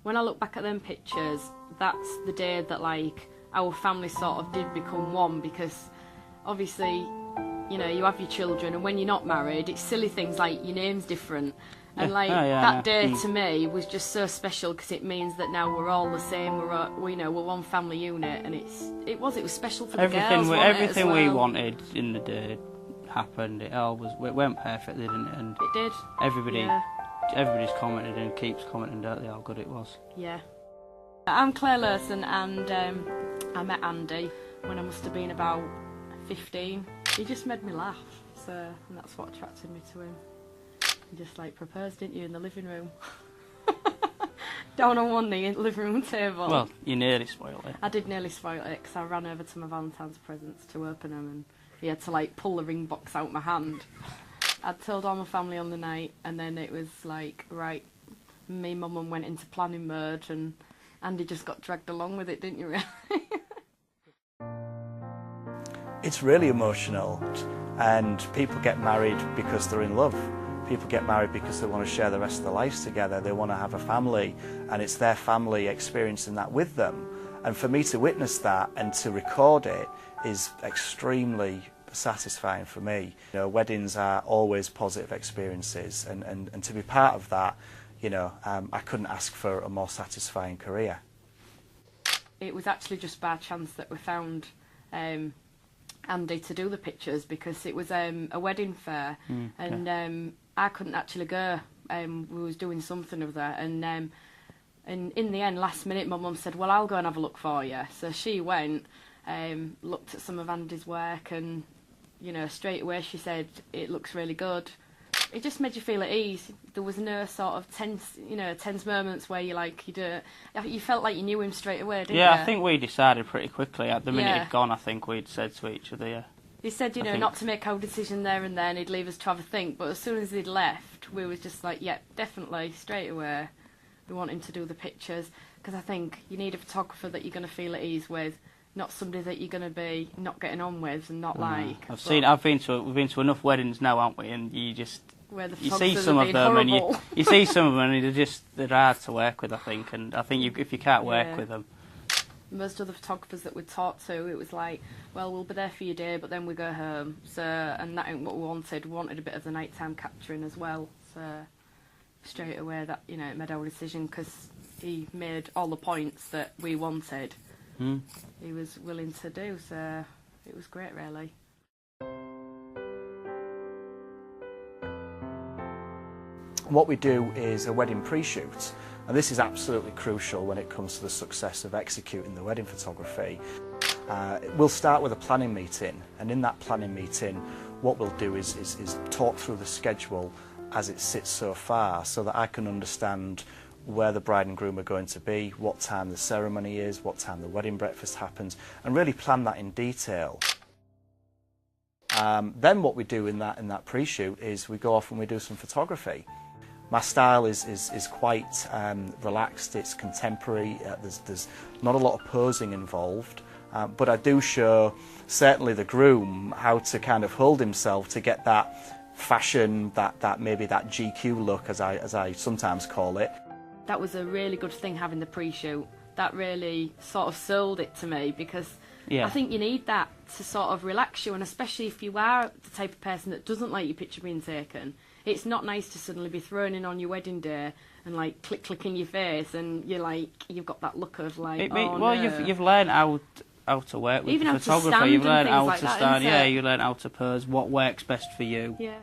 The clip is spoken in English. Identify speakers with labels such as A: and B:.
A: when I look back at them pictures, that's the day that like our family sort of did become one, because obviously, you know, you have your children, and when you're not married, it's silly things like your name's different. And like that day to me was just so special, because it means that now we're all the same. We're one family unit, and it was special for the girls.
B: Everything we wanted in the day happened. It went perfectly, didn't it? And
A: it did.
B: Everybody's commented and keeps commenting, don't they, how good it was.
A: Yeah. I'm Clair Lawson, and I met Andy when I must have been about 15. He just made me laugh, and that's what attracted me to him. You just like proposed, didn't you, in the living room? Down on one knee in the living room table.
B: Well, you nearly spoiled it.
A: I did nearly spoil it, because I ran over to my Valentine's presents to open them, and he had to like pull the ring box out my hand. I'd told all my family on the night, and then it was like, right, me, mum, and went into planning mode, and Andy just got dragged along with it, didn't you, really?
C: It's really emotional, and people get married because they're in love. People get married because they want to share the rest of their lives together. They want to have a family, and it's their family experiencing that with them. And for me to witness that and to record it is extremely satisfying for me. You know, weddings are always positive experiences, and to be part of that, you know, I couldn't ask for a more satisfying career.
A: It was actually just by chance that we found Andy to do the pictures, because it was a wedding fair, and I couldn't actually go. We was doing something of that, and in the end, last minute, my mum said, well, I'll go and have a look for you. So she went, looked at some of Andy's work, and, you know, straight away she said, it looks really good. It just made you feel at ease. There was no sort of tense moments where you felt like you knew him straight away, didn't you?
B: Yeah, I think we decided pretty quickly. At the minute he'd gone, I think we'd said to each other, yeah.
A: He said, you know, not to make our decision there and then, he'd leave us to have a think, but as soon as he'd left, we was just like, yeah, definitely, straight away, we want him to do the pictures, because I think you need a photographer that you're going to feel at ease with, not somebody that you're going to be not getting on with and not like.
B: We've been to enough weddings now, haven't we, and you see some of them,
A: horrible.
B: and you see some of them, and they're hard to work with, I think, and I think if you can't work with them.
A: Most of the photographers that we talked to, it was like, well, we'll be there for your day, but then we go home. So, and that ain't what we wanted. We wanted a bit of the nighttime capturing as well. So, straight away, that, you know, it made our decision, because he made all the points that we wanted. He was willing to do. So, it was great, really.
C: What we do is a wedding pre-shoot, and this is absolutely crucial when it comes to the success of executing the wedding photography. We'll start with a planning meeting, and in that planning meeting what we'll do is talk through the schedule as it sits so far, so that I can understand where the bride and groom are going to be, what time the ceremony is, what time the wedding breakfast happens, and really plan that in detail. Then what we do in that pre-shoot is we go off and we do some photography. My style is quite relaxed, it's contemporary, there's not a lot of posing involved, but I do show, certainly the groom, how to kind of hold himself to get that fashion, maybe that GQ look, as I sometimes call it.
A: That was a really good thing, having the pre-shoot. That really sort of sold it to me, because I think you need that to sort of relax you, and especially if you are the type of person that doesn't like your picture being taken. It's not nice to suddenly be thrown in on your wedding day and like click in your face, and you've got that look of like,
B: you've learned how to work with the photographer. You've learned how to stand. Yeah, you learn how to pose. What works best for you.
A: Yeah.